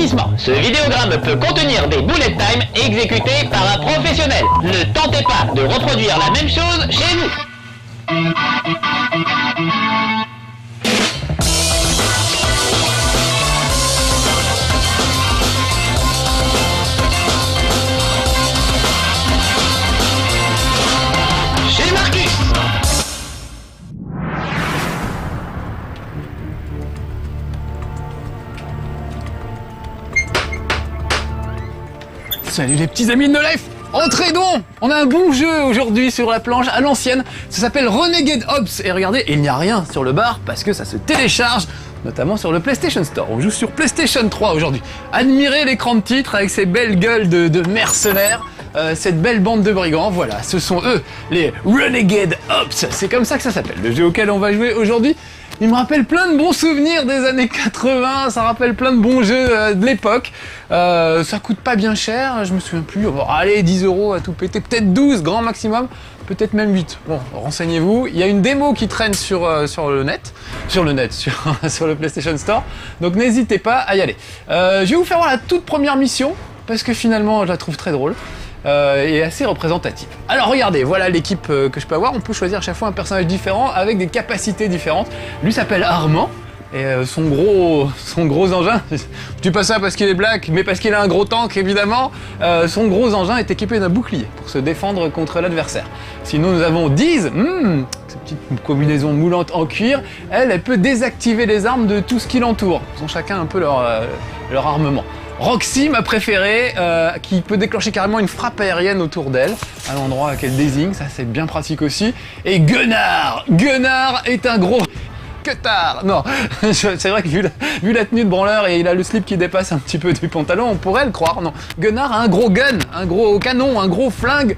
Avertissement, ce vidéogramme peut contenir des bullet time exécutés par un professionnel. Ne tentez pas de reproduire la même chose chez vous. Chez Marcus. Salut les petits amis de No Life. Entrez donc. On a un bon jeu aujourd'hui sur la planche à l'ancienne. Ça s'appelle Renegade Ops. Et regardez, il n'y a rien sur le bar parce que ça se télécharge, notamment sur le PlayStation Store. On joue sur PlayStation 3 aujourd'hui. Admirez l'écran de titre avec ces belles gueules de mercenaires. Cette belle bande de brigands, voilà, ce sont eux, les Renegade Ops. C'est comme ça que ça s'appelle, le jeu auquel on va jouer aujourd'hui. Il me rappelle plein de bons souvenirs des années 80, ça rappelle plein de bons jeux de l'époque. Ça coûte pas bien cher, je me souviens plus. Bon, allez, 10 € à tout péter, peut-être 12 grand maximum, peut-être même 8. Bon, renseignez-vous. Il y a une démo qui traîne sur le PlayStation Store, donc n'hésitez pas à y aller. Je vais vous faire voir la toute première mission, parce que finalement je la trouve très drôle. Et assez représentative. Alors regardez, voilà l'équipe que je peux avoir. On peut choisir à chaque fois un personnage différent avec des capacités différentes. Lui s'appelle Armand et son gros engin, je dis pas ça parce qu'il est black, mais parce qu'il a un gros tank évidemment. Son gros engin est équipé d'un bouclier pour se défendre contre l'adversaire. Sinon nous avons Diz, cette petite combinaison moulante en cuir. Elle peut désactiver les armes de tout ce qui l'entoure. Ils ont chacun un peu leur armement. Roxy, ma préférée, qui peut déclencher carrément une frappe aérienne autour d'elle, à l'endroit qu'elle désigne, ça c'est bien pratique aussi. Et Gunnar est un gros cutard. Non, c'est vrai que vu la tenue de branleur et il a le slip qui dépasse un petit peu du pantalon, on pourrait le croire. Non, Gunnar a un gros gun, un gros canon, un gros flingue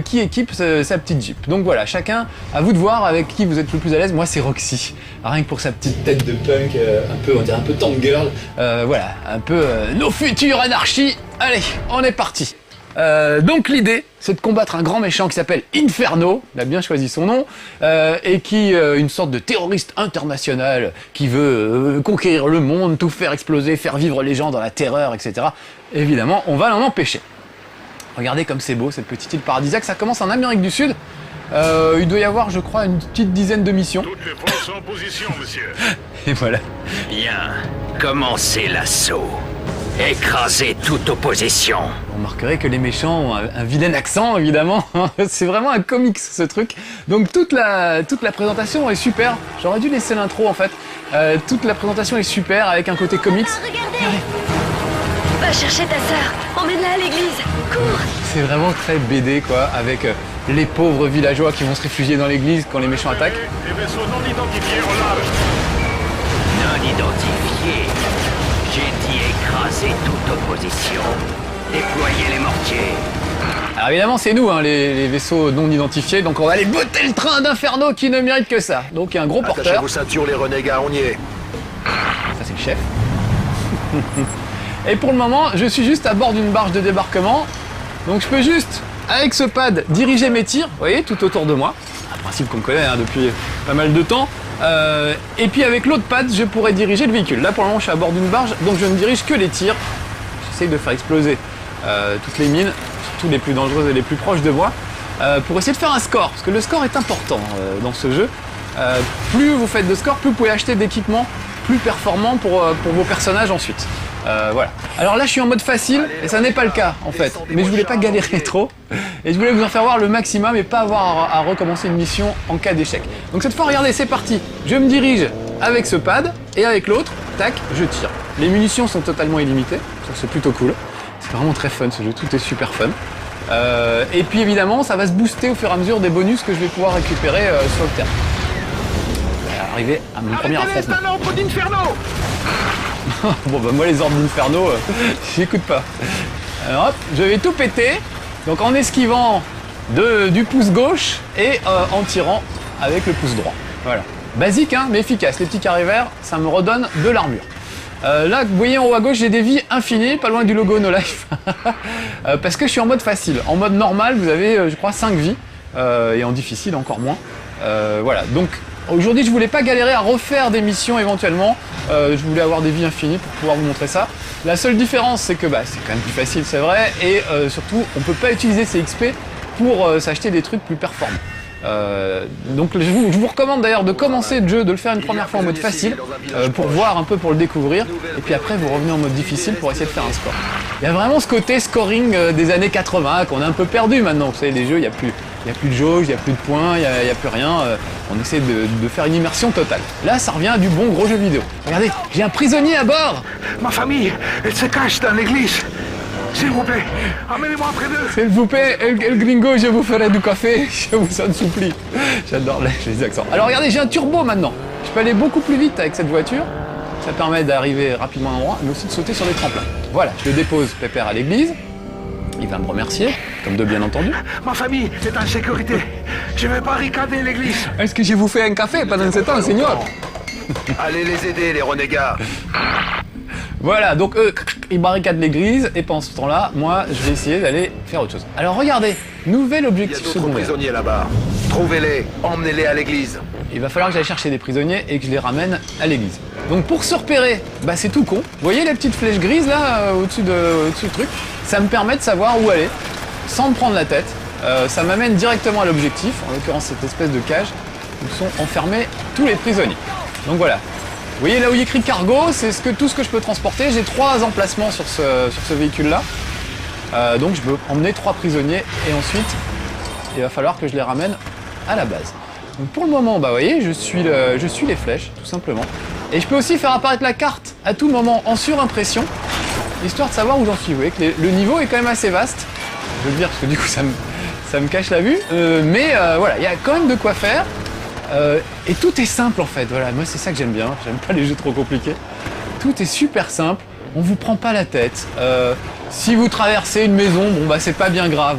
qui équipe sa petite Jeep. Donc voilà, chacun, à vous de voir avec qui vous êtes le plus à l'aise. Moi c'est Roxy, rien que pour sa petite tête de punk, on dirait un peu tank girl. Voilà, un peu nos futurs anarchies. Allez, on est parti. Donc l'idée, c'est de combattre un grand méchant qui s'appelle Inferno, il a bien choisi son nom, et qui une sorte de terroriste international qui veut conquérir le monde, tout faire exploser, faire vivre les gens dans la terreur, etc. Évidemment, on va l'en empêcher. Regardez comme c'est beau, cette petite île paradisiaque, ça commence en Amérique du Sud. Il doit y avoir, je crois, une petite dizaine de missions. Toutes les forces en position, monsieur. Et voilà. Bien, commencez l'assaut. Écrasez toute opposition. Vous remarquerez que les méchants ont un vilain accent, évidemment. C'est vraiment un comics, ce truc. Donc toute la présentation est super. J'aurais dû laisser l'intro, en fait. Toute la présentation est super, avec un côté comics. Regardez. Va chercher ta sœur. Emmène-la à l'église. Cours. C'est vraiment très BD, quoi, avec les pauvres villageois qui vont se réfugier dans l'église quand les méchants attaquent. Les vaisseaux non identifiés au large. Non identifié. J'ai dit écraser toute opposition. Déployez les mortiers. Alors évidemment, c'est nous, hein, les vaisseaux non identifiés, donc on va aller botter le train d'Inferno qui ne mérite que ça. Donc il y a un gros porteur. Attachez vos ceintures, les renégats, on y est. Ça, c'est le chef. Et pour le moment, je suis juste à bord d'une barge de débarquement. Donc je peux juste, avec ce pad, diriger mes tirs, vous voyez, tout autour de moi. Un principe qu'on connaît hein, depuis pas mal de temps. Et puis avec l'autre pad, je pourrais diriger le véhicule. Là pour le moment, je suis à bord d'une barge, donc je ne dirige que les tirs. J'essaye de faire exploser toutes les mines, surtout les plus dangereuses et les plus proches de moi, pour essayer de faire un score, parce que le score est important dans ce jeu. Plus vous faites de score, plus vous pouvez acheter d'équipements plus performants pour vos personnages ensuite. Voilà. Alors là je suis en mode facile et ça n'est pas le cas en fait, mais je voulais pas galérer trop et je voulais vous en faire voir le maximum et pas avoir à recommencer une mission en cas d'échec. Donc cette fois regardez, c'est parti, je me dirige avec ce pad et avec l'autre, tac, je tire. Les munitions sont totalement illimitées, ça c'est plutôt cool, c'est vraiment très fun ce jeu, tout est super fun. Et puis évidemment ça va se booster au fur et à mesure des bonus que je vais pouvoir récupérer sur le terrain. Je vais arriver à mon premier affrontement. C'est un ordre d'Inferno. Bon bah moi les ordres d'Inferno, j'écoute pas. Alors hop, je vais tout péter, donc en esquivant du pouce gauche et en tirant avec le pouce droit. Voilà. Basique hein, mais efficace, les petits carrés verts, ça me redonne de l'armure. Là, vous voyez en haut à gauche, j'ai des vies infinies, pas loin du logo No Life. Parce que je suis en mode facile. En mode normal, vous avez, je crois, 5 vies, et en difficile encore moins. Voilà, donc aujourd'hui je voulais pas galérer à refaire des missions éventuellement, je voulais avoir des vies infinies pour pouvoir vous montrer ça. La seule différence, c'est que c'est quand même plus facile, c'est vrai, et surtout, on peut pas utiliser ces XP pour s'acheter des trucs plus performants. Donc je vous recommande d'ailleurs de commencer le jeu, de le faire une première fois en mode facile, pour voir un peu, pour le découvrir, et puis après vous revenez en mode difficile pour essayer de faire un score. Il y a vraiment ce côté scoring des années 80 qu'on a un peu perdu maintenant. Vous savez, les jeux, il n'y a plus de jauge, il n'y a plus de points, il n'y a plus rien. On essaie de faire une immersion totale. Là, ça revient à du bon gros jeu vidéo. Regardez, j'ai un prisonnier à bord. Ma famille, elle se cache dans l'église. S'il vous plaît, amenez-moi près d'eux. S'il vous plaît, El Gringo, je vous ferai du café, je vous en supplie. J'adore les accents. Alors regardez, j'ai un turbo maintenant. Je peux aller beaucoup plus vite avec cette voiture. Ça permet d'arriver rapidement à l'endroit, mais aussi de sauter sur les tremplins. Voilà, je le dépose pépère à l'église. Il va me remercier, comme de bien entendu. Ma famille est en sécurité. Je vais barricader l'église. Est-ce que je vous fais un café pendant ce temps, seigneur? Allez les aider, les renégats. Voilà, donc eux, ils barricadent l'église, et pendant ce temps-là, moi, je vais essayer d'aller faire autre chose. Alors regardez, nouvel Il y a objectif d'autres secondaire. prisonniers là-bas. Trouvez-les, emmenez-les à l'église. Il va falloir que j'aille chercher des prisonniers et que je les ramène à l'église. Donc pour se repérer, c'est tout con. Vous voyez les petites flèches grises là, au-dessus du truc? Ça me permet de savoir où aller, sans me prendre la tête. Ça m'amène directement à l'objectif, en l'occurrence cette espèce de cage, où sont enfermés tous les prisonniers. Donc voilà. Vous voyez là où il y a écrit cargo, c'est tout ce que je peux transporter. J'ai 3 emplacements sur ce véhicule-là. Donc je peux emmener 3 prisonniers et ensuite il va falloir que je les ramène à la base. Donc pour le moment, vous voyez, je suis les flèches, tout simplement. Et je peux aussi faire apparaître la carte à tout moment en surimpression, histoire de savoir où j'en suis. Vous voyez que le niveau est quand même assez vaste. Je veux le dire parce que du coup ça me cache la vue. Mais voilà, il y a quand même de quoi faire. Et tout est simple en fait, voilà, moi c'est ça que j'aime bien, j'aime pas les jeux trop compliqués. Tout est super simple, on vous prend pas la tête. Si vous traversez une maison, c'est pas bien grave.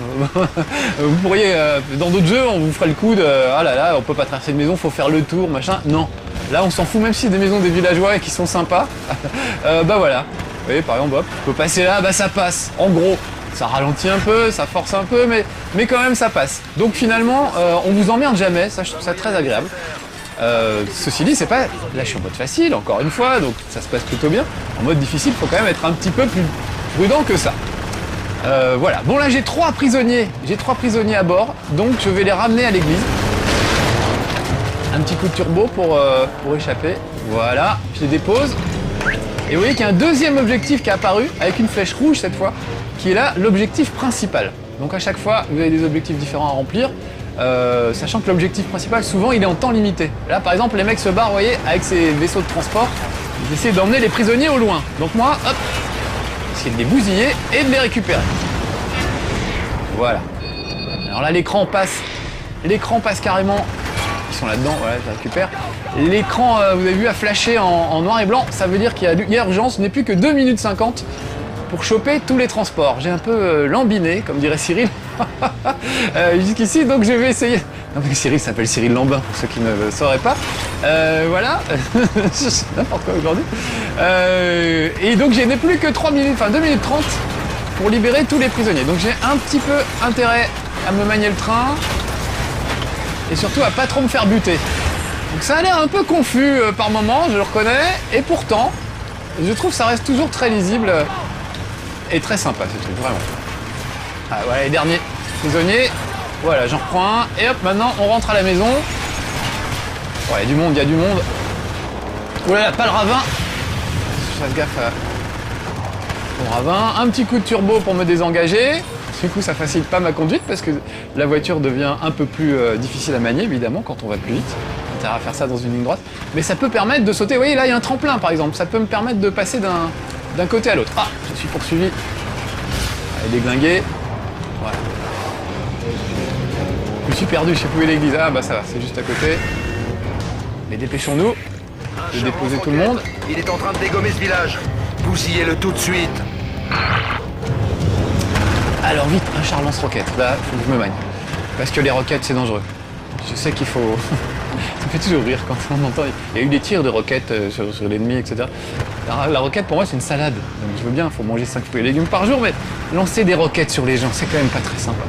Vous pourriez, dans d'autres jeux, on vous ferait le coup de ah là là, on peut pas traverser une maison, faut faire le tour, machin. Non, là on s'en fout, même si c'est des maisons des villageois et qui sont sympas. Voilà, vous voyez par exemple, hop, je peux passer là, ça passe, en gros. Ça ralentit un peu, ça force un peu, mais quand même ça passe. Donc finalement, on vous emmerde jamais, ça je trouve ça très agréable. Ceci dit, c'est pas... Là je suis en mode facile, encore une fois, donc ça se passe plutôt bien. En mode difficile, il faut quand même être un petit peu plus prudent que ça. Voilà, bon là j'ai 3 prisonniers à bord, donc je vais les ramener à l'église. Un petit coup de turbo pour échapper, voilà, je les dépose. Et vous voyez qu'il y a un deuxième objectif qui est apparu, avec une flèche rouge cette fois, qui est là l'objectif principal. Donc à chaque fois, vous avez des objectifs différents à remplir, sachant que l'objectif principal, souvent, il est en temps limité. Là, par exemple, les mecs se barrent, vous voyez, avec ces vaisseaux de transport, ils essaient d'emmener les prisonniers au loin. Donc moi, hop, essayer de les bousiller et de les récupérer. Voilà. Alors là, l'écran passe carrément. Ils sont là-dedans, voilà, je les récupère. L'écran, vous avez vu, a flashé en noir et blanc. Ça veut dire qu'il y a urgence, il n'est plus que 2 minutes 50 pour choper tous les transports. J'ai un peu lambiné, comme dirait Cyril, jusqu'ici, donc je vais essayer. Non, mais Cyril s'appelle Cyril Lambin, pour ceux qui ne le sauraient pas. Voilà, n'importe quoi aujourd'hui. Et donc je n'ai plus que 2 minutes 30 pour libérer tous les prisonniers. Donc j'ai un petit peu intérêt à me manier le train et surtout à pas trop me faire buter. Donc ça a l'air un peu confus par moment, je le reconnais, et pourtant, je trouve que ça reste toujours très lisible et très sympa ce truc, vraiment. Ah, voilà les derniers prisonniers, voilà j'en reprends un, et hop, maintenant on rentre à la maison. Ouais, il y a du monde. Oulala, pas le ravin. Je fasse gaffe au ravin. Un petit coup de turbo pour me désengager. Du coup, ça facilite pas ma conduite parce que la voiture devient un peu plus difficile à manier, évidemment, quand on va plus vite. Intérêt à faire ça dans une ligne droite. Mais ça peut permettre de sauter. Vous voyez, là, il y a un tremplin, par exemple. Ça peut me permettre de passer d'un côté à l'autre. Ah, je suis poursuivi. Allez, déglinguer. Voilà. Je me suis perdu, je sais plus où est l'église. Ah, ça va, c'est juste à côté. Mais dépêchons-nous de déposer tout le monde. Il est en train de dégommer ce village. Bousillez-le tout de suite. Alors vite, un char lance-roquette. Là, il faut que je me magne. Parce que les roquettes, c'est dangereux. Je sais qu'il faut... Ça me fait toujours rire quand on entend... Il y a eu des tirs de roquettes sur l'ennemi, etc. La roquette, pour moi, c'est une salade. Donc je veux bien, il faut manger 5 fruits et légumes par jour, mais lancer des roquettes sur les gens, c'est quand même pas très sympa.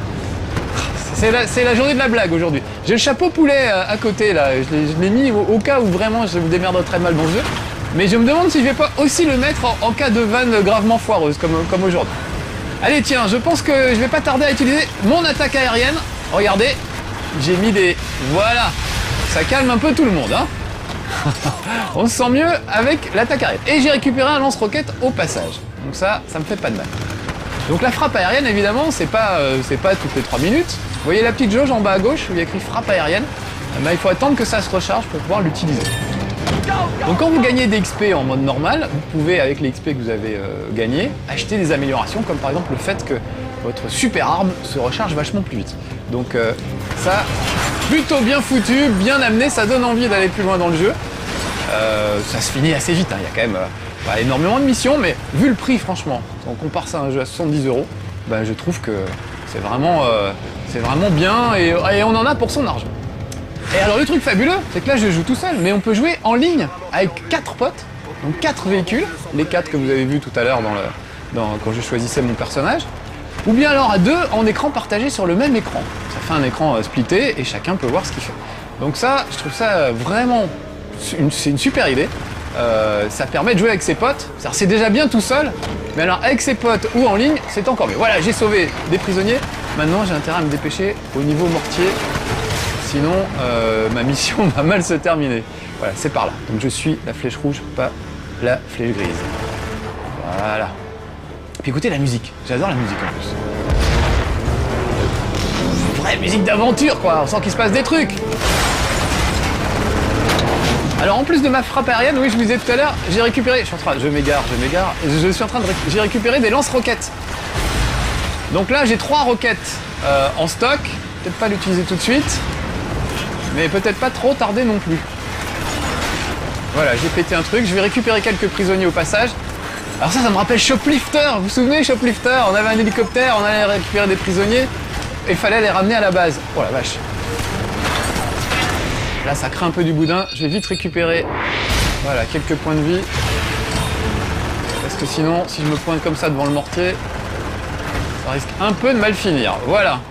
C'est la journée de la blague aujourd'hui. J'ai le chapeau poulet à côté, là. Je l'ai mis au cas où vraiment je me démerderais très mal dans le jeu. Mais je me demande si je vais pas aussi le mettre en cas de vanne gravement foireuse, comme aujourd'hui. Allez, tiens, je pense que je vais pas tarder à utiliser mon attaque aérienne. Regardez, j'ai mis des... Voilà, ça calme un peu tout le monde, hein. On se sent mieux avec l'attaque aérienne. Et j'ai récupéré un lance-roquette au passage. Donc ça me fait pas de mal. Donc la frappe aérienne, évidemment, c'est pas toutes les 3 minutes. Vous voyez la petite jauge en bas à gauche où il y a écrit frappe aérienne. Ben, il faut attendre que ça se recharge pour pouvoir l'utiliser. Donc quand vous gagnez des XP en mode normal, vous pouvez, avec les XP que vous avez gagnés, acheter des améliorations, comme par exemple le fait que votre super arme se recharge vachement plus vite. Donc ça, plutôt bien foutu, bien amené, ça donne envie d'aller plus loin dans le jeu. Ça se finit assez vite, hein. Il y a quand même pas énormément de missions, mais vu le prix, franchement, si on compare ça à un jeu à 70 €, ben, je trouve que c'est vraiment bien et on en a pour son argent. Et alors le truc fabuleux, c'est que là je joue tout seul, mais on peut jouer en ligne avec 4 potes, donc 4 véhicules, les 4 que vous avez vus tout à l'heure quand je choisissais mon personnage, ou bien alors à 2 en écran partagé sur le même écran. Ça fait un écran splitté et chacun peut voir ce qu'il fait. Donc ça, je trouve ça vraiment, c'est une super idée. Ça permet de jouer avec ses potes, c'est déjà bien tout seul, mais alors avec ses potes ou en ligne, c'est encore mieux. Voilà, j'ai sauvé des prisonniers, maintenant j'ai intérêt à me dépêcher au niveau mortier. Sinon, ma mission va mal se terminer. Voilà, c'est par là. Donc je suis la flèche rouge, pas la flèche grise. Voilà. Puis écoutez la musique. J'adore la musique en plus. Vraie musique d'aventure, quoi. On sent qu'il se passe des trucs. Alors en plus de ma frappe aérienne, oui, je vous disais tout à l'heure, j'ai récupéré... Je m'égare. J'ai récupéré des lance-roquettes. Donc là, j'ai 3 roquettes en stock. Peut-être pas l'utiliser tout de suite. Mais peut-être pas trop tarder non plus. Voilà, j'ai pété un truc, je vais récupérer quelques prisonniers au passage. Alors ça me rappelle Shoplifter, vous vous souvenez Shoplifter? On avait un hélicoptère, on allait récupérer des prisonniers et il fallait les ramener à la base. Oh la vache. Là ça craint un peu du boudin, je vais vite récupérer voilà, quelques points de vie. Parce que sinon, si je me pointe comme ça devant le mortier, ça risque un peu de mal finir. Voilà.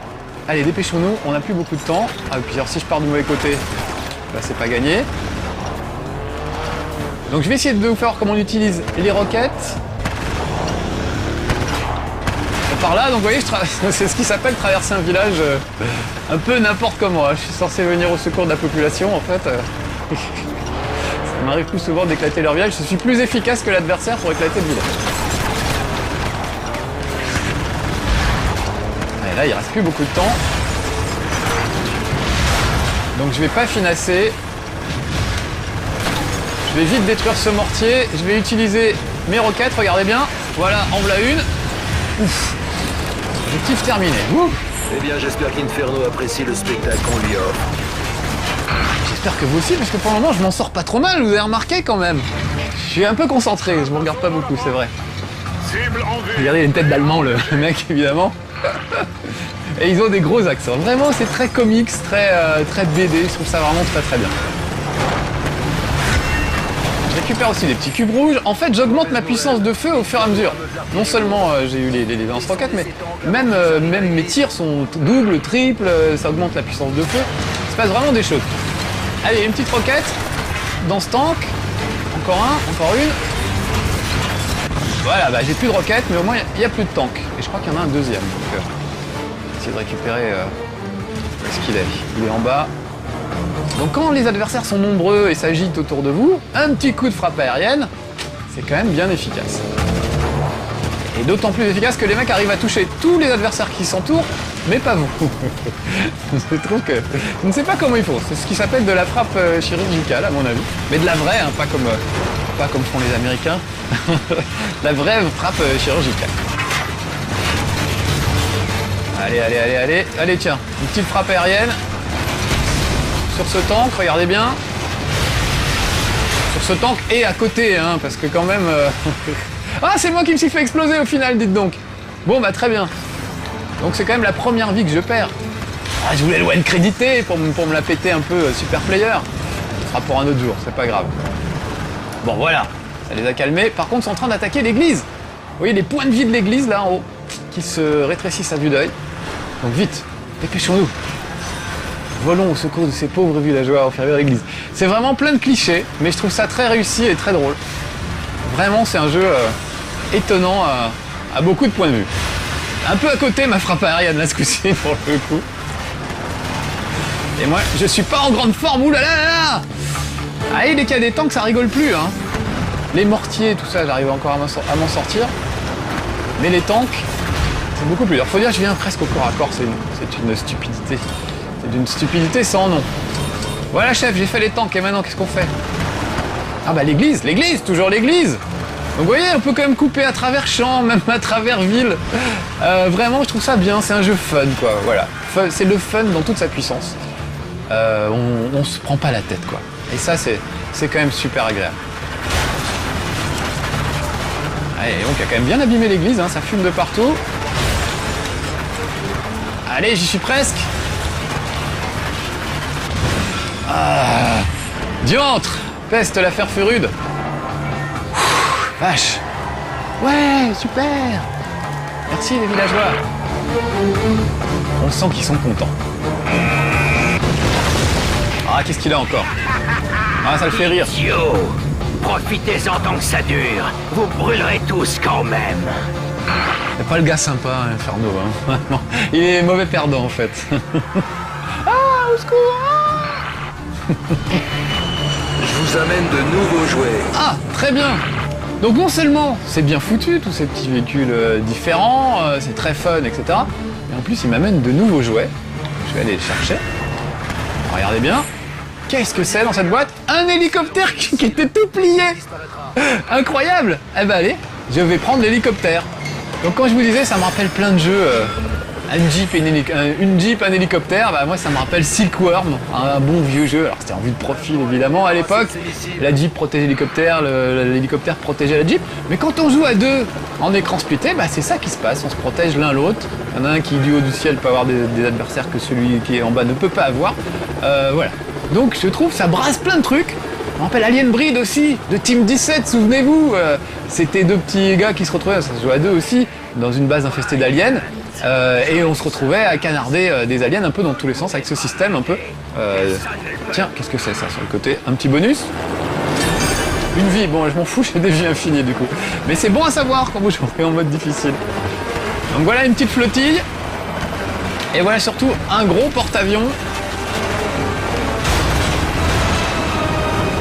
Allez, dépêchons-nous, on n'a plus beaucoup de temps. Ah, et puis alors, si je pars du mauvais côté, là c'est pas gagné. Donc je vais essayer de vous faire comment on utilise les roquettes. Et par là, donc vous voyez, c'est ce qui s'appelle traverser un village un peu n'importe comment. Je suis censé venir au secours de la population, en fait. Ça m'arrive plus souvent d'éclater leur village. Je suis plus efficace que l'adversaire pour éclater le village. Et là, il reste plus beaucoup de temps. Donc je vais pas finasser. Je vais vite détruire ce mortier. Je vais utiliser mes roquettes, regardez bien. Voilà, en voilà une. Ouf. Objectif terminé. Ouf. Eh bien, j'espère qu'Inferno apprécie le spectacle qu'on lui offre. J'espère que vous aussi, parce que pour le moment, je m'en sors pas trop mal, vous avez remarqué quand même. Je suis un peu concentré, je me regarde pas beaucoup, c'est vrai. Regardez, il a une tête d'allemand, le mec, évidemment. Et ils ont des gros accents. Vraiment, c'est très comics, très BD, je trouve ça vraiment très très bien. Je récupère aussi des petits cubes rouges. En fait, j'augmente ma puissance de feu au fur et à mesure. Non seulement j'ai eu les lance-roquettes, mais même mes tirs sont doubles, triples, ça augmente la puissance de feu. Il se passe vraiment des choses. Allez, une petite roquette dans ce tank. Encore encore une. Voilà, bah, j'ai plus de roquettes, mais au moins il n'y a plus de tank. Et je crois qu'il y en a un deuxième. Donc, essayer de récupérer où est-ce qu'il est. Il est en bas. Donc quand les adversaires sont nombreux et s'agitent autour de vous, un petit coup de frappe aérienne, c'est quand même bien efficace. Et d'autant plus efficace que les mecs arrivent à toucher tous les adversaires qui s'entourent, mais pas vous. Je trouve que... Je ne sais pas comment ils font. C'est ce qui s'appelle de la frappe chirurgicale, à mon avis. Mais de la vraie, hein, pas comme font les Américains. La vraie frappe chirurgicale. Allez, tiens, une petite frappe aérienne. Sur ce tank, regardez bien. Sur ce tank et à côté, hein, parce que quand même... Ah, c'est moi qui me suis fait exploser au final, dites donc. Bon, bah très bien. Donc c'est quand même la première vie que je perds. Ah, je voulais le one crédité pour me la péter un peu super player. Ce sera pour un autre jour, c'est pas grave. Bon, voilà, ça les a calmés. Par contre, ils sont en train d'attaquer l'église. Vous voyez les points de vie de l'église, là, en haut, qui se rétrécissent à vue d'œil. Donc vite, dépêchons-nous. Volons au secours de ces pauvres villageois enfermés dans l'église. C'est vraiment plein de clichés, mais je trouve ça très réussi et très drôle. Vraiment, c'est un jeu étonnant à beaucoup de points de vue. Un peu à côté ma frappe aérienne là ce coup-ci pour le coup. Et moi, je suis pas en grande forme, oulala là là. Ah, et dès qu'il y a des tanks, ça rigole plus, hein. Les mortiers, tout ça, j'arrive encore à m'en sortir. Mais les tanks, c'est beaucoup plus dur. Faut dire que je viens presque au corps à corps, c'est une stupidité. C'est d'une stupidité sans nom. Voilà chef, j'ai fait les tanks, et maintenant qu'est-ce qu'on fait? Ah bah l'église, toujours l'église. Donc vous voyez, on peut quand même couper à travers champs, même à travers ville. Vraiment, je trouve ça bien, c'est un jeu fun, quoi. Voilà, c'est le fun dans toute sa puissance. On se prend pas la tête, quoi. Et ça, c'est quand même super agréable. Allez, donc il a quand même bien abîmé l'église, hein, ça fume de partout. Allez, j'y suis presque. Ah, diantre, peste l'affaire fut rude. Vache. Ouais, super. Merci les villageois. On sent qu'ils sont contents. Ah, qu'est-ce qu'il a encore? Ah, ça le fait rire. Idiot! Profitez-en tant que ça dure. Vous brûlerez tous quand même. C'est pas le gars sympa, hein, Inferno. Hein. Il est mauvais perdant en fait. Ah, au secours! Je vous amène de nouveaux jouets. Ah, très bien. Donc non seulement c'est bien foutu, tous ces petits véhicules différents, c'est très fun, etc. Mais en plus il m'amène de nouveaux jouets. Je vais aller les chercher. Regardez bien. Qu'est-ce que c'est dans cette boîte? Un hélicoptère qui était tout plié. Incroyable. Eh ben allez, je vais prendre l'hélicoptère. Donc quand je vous disais, ça me rappelle plein de jeux. Une Jeep, un hélicoptère, bah moi ça me rappelle Silkworm, un bon vieux jeu. Alors c'était en vue de profil évidemment à l'époque. La Jeep protégeait l'hélicoptère, l'hélicoptère protégeait la Jeep. Mais quand on joue à deux en écran splitté, bah c'est ça qui se passe, on se protège l'un l'autre. Il y en a un qui du haut du ciel peut avoir des adversaires que celui qui est en bas ne peut pas avoir. Voilà. Donc je trouve ça brasse plein de trucs. Ça me rappelle Alien Breed aussi, de Team 17, souvenez-vous. C'était deux petits gars qui se retrouvaient, ça se jouait à deux aussi, dans une base infestée d'aliens. Et on se retrouvait à canarder des aliens un peu dans tous les sens avec ce système un peu. Tiens, qu'est-ce que c'est ça sur le côté? Un petit bonus? Une vie, bon je m'en fous, j'ai des vies infinies du coup. Mais c'est bon à savoir quand vous jouerez en mode difficile. Donc voilà une petite flottille. Et voilà surtout un gros porte-avions.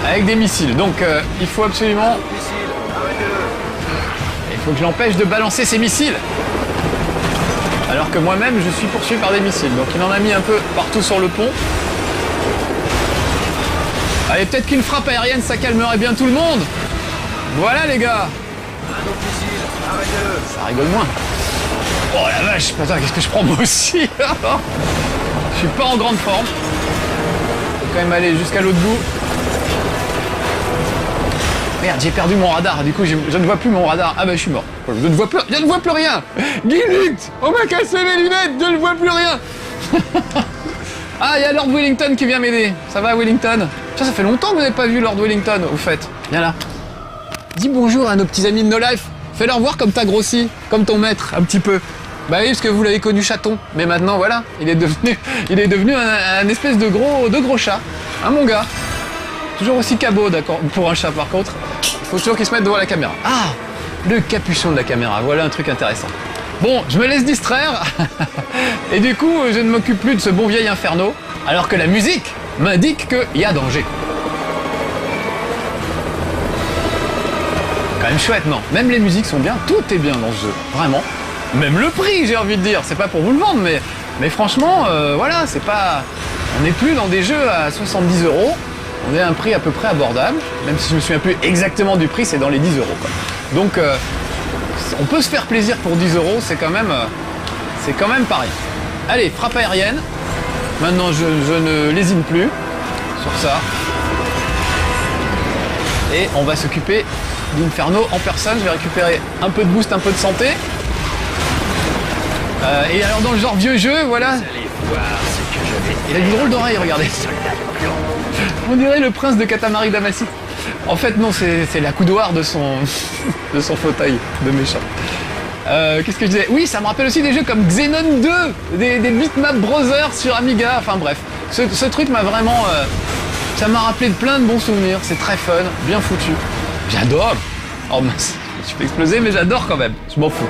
Avec des missiles. Donc il faut absolument... Il faut que je l'empêche de balancer ses missiles. Alors que moi-même, je suis poursuivi par des missiles. Donc il en a mis un peu partout sur le pont. Allez, peut-être qu'une frappe aérienne, ça calmerait bien tout le monde. Voilà les gars. Ça rigole moins. Oh la vache, putain, qu'est-ce que je prends moi aussi. Je suis pas en grande forme. Faut quand même aller jusqu'à l'autre bout. Merde, j'ai perdu mon radar, du coup je ne vois plus mon radar. Ah bah je suis mort. Je ne vois plus rien. Gilux, on m'a cassé mes lunettes, je ne vois plus rien. Ah, il y a Lord Wellington qui vient m'aider. Ça va Wellington? Ça fait longtemps que vous n'avez pas vu Lord Wellington, au fait. Viens là. Dis bonjour à nos petits amis de No Life. Fais-leur voir comme t'as grossi, comme ton maître, un petit peu. Bah oui, parce que vous l'avez connu chaton. Mais maintenant, voilà, il est devenu un espèce de gros chat. Hein mon gars? Toujours aussi cabot, d'accord, pour un chat par contre. Il faut toujours qu'il se mette devant la caméra. Ah, le capuchon de la caméra, voilà un truc intéressant. Bon, je me laisse distraire. Et du coup, je ne m'occupe plus de ce bon vieil Inferno, alors que la musique m'indique qu'il y a danger. Quand même chouette, non? Même les musiques sont bien, tout est bien dans ce jeu, vraiment. Même le prix, j'ai envie de dire, c'est pas pour vous le vendre, mais franchement, voilà, c'est pas... On n'est plus dans des jeux à 70 €. On est à un prix à peu près abordable, même si je me souviens plus exactement du prix, c'est dans les 10 €. Quoi. Donc on peut se faire plaisir pour 10 €, c'est quand même pareil. Allez, frappe aérienne. Maintenant je ne lésine plus sur ça. Et on va s'occuper d'Inferno en personne. Je vais récupérer un peu de boost, un peu de santé. Et alors dans le genre vieux jeu, voilà. Il a une drôle d'oreille, regardez. On dirait le prince de Katamari Damacy. En fait non, c'est l'accoudoir de son fauteuil de méchant. Qu'est-ce que je disais? Oui, ça me rappelle aussi des jeux comme Xenon 2, des Bitmap Brothers sur Amiga, enfin bref. Ce truc m'a vraiment... ça m'a rappelé plein de bons souvenirs, c'est très fun, bien foutu. J'adore. Oh mince, je vais exploser mais j'adore quand même, je m'en fous.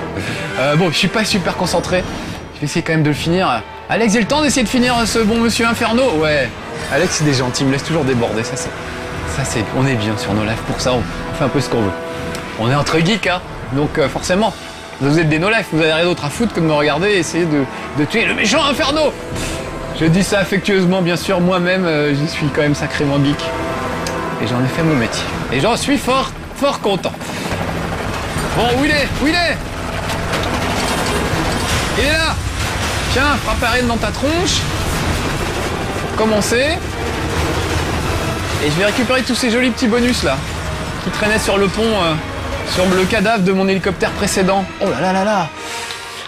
Bon, je suis pas super concentré, je vais essayer quand même de le finir. Alex, j'ai le temps d'essayer de finir ce bon monsieur Inferno? Ouais, Alex il est gentil, il me laisse toujours déborder, ça c'est... On est bien sur nos lives pour ça, on fait un peu ce qu'on veut. On est entre geeks, hein, donc forcément, vous êtes des no-life, vous avez rien d'autre à foutre que de me regarder et essayer de tuer le méchant Inferno. Je dis ça affectueusement, bien sûr, moi-même, j'y suis quand même sacrément geek. Et j'en ai fait mon métier. Et j'en suis fort content. Bon, où il est? Où il est? Il est là. Tiens, frappe aérienne dans ta tronche. Pour commencer. Et je vais récupérer tous ces jolis petits bonus là, qui traînaient sur le pont, sur le cadavre de mon hélicoptère précédent. Oh là là là là.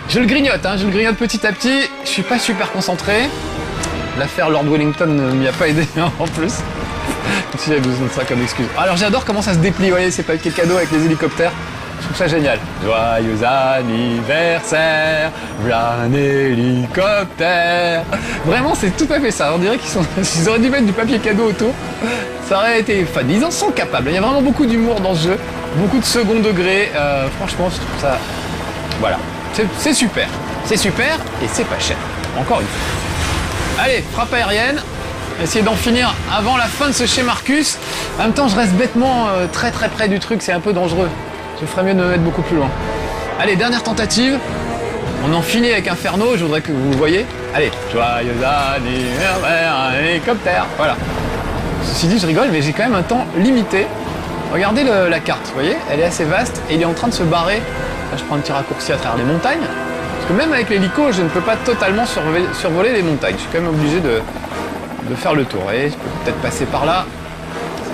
Je le grignote, hein, je le grignote petit à petit. Je suis pas super concentré. L'affaire Lord Wellington ne m'y a pas aidé en plus. Si j'avais besoin de ça comme excuse. Alors j'adore comment ça se déplie, vous voyez, c'est pas quel cadeau avec les hélicoptères. Je trouve ça génial. Joyeux anniversaire, v'là un hélicoptère. Vraiment, c'est tout à fait ça. On dirait qu'ils auraient dû mettre du papier cadeau autour. Ça aurait été fun. Ils en sont capables. Il y a vraiment beaucoup d'humour dans ce jeu, beaucoup de second degré. Franchement, je trouve ça... Voilà. C'est super. C'est super et c'est pas cher. Encore une fois. Allez, frappe aérienne. Essayer d'en finir avant la fin de ce chez Marcus. En même temps, je reste bêtement très près du truc. C'est un peu dangereux. Je ferais mieux de me mettre beaucoup plus loin. Allez, dernière tentative. On en finit avec Inferno. Je voudrais que vous le voyez. Allez. Joyeux anniversaire, un hélicoptère. Voilà. Ceci dit, je rigole, mais j'ai quand même un temps limité. Regardez la carte, vous voyez, elle est assez vaste et il est en train de se barrer. Là, je prends un petit raccourci à travers les montagnes. Parce que même avec l'hélico, je ne peux pas totalement survoler les montagnes. Je suis quand même obligé de faire le tour. Et je peux peut-être passer par là.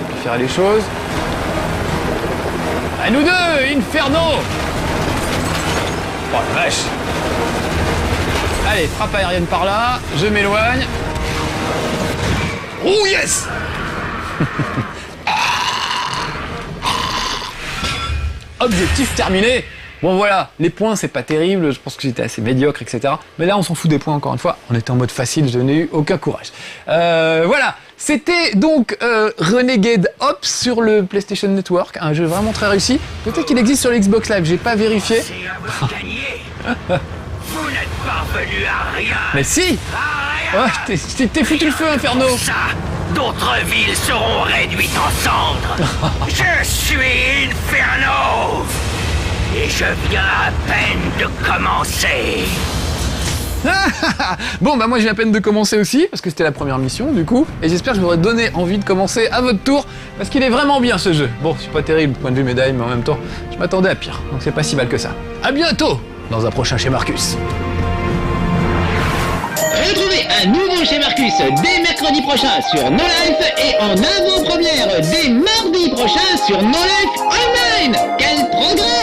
Simplifierait les choses. À nous deux, Inferno! Oh la vache! Allez, frappe aérienne par là, je m'éloigne. Oh yes! Objectif terminé. Bon voilà, les points c'est pas terrible, je pense que j'étais assez médiocre, etc. Mais là on s'en fout des points encore une fois, on était en mode facile, je n'ai eu aucun courage. Voilà, c'était donc Renegade Ops sur le PlayStation Network, un jeu vraiment très réussi. Peut-être qu'il existe sur l'Xbox Live, j'ai pas vérifié. C'est un gagné. Vous n'êtes parvenu à rien. Mais si! Ouais, t'es foutu le feu, Inferno! Ça, d'autres villes seront réduites en cendres. Je suis Inferno. Et je viens à peine de commencer. Bon bah moi je viens à peine de commencer aussi, parce que c'était la première mission du coup, et j'espère que je vous aurai donné envie de commencer à votre tour, parce qu'il est vraiment bien ce jeu. Bon, c'est pas terrible point de vue médaille, mais en même temps, je m'attendais à pire, donc c'est pas si mal que ça. À bientôt dans un prochain chez Marcus. Retrouvez un nouveau chez Marcus dès mercredi prochain sur No Life et en avant-première dès mardi prochain sur No Life Online. Quel progrès!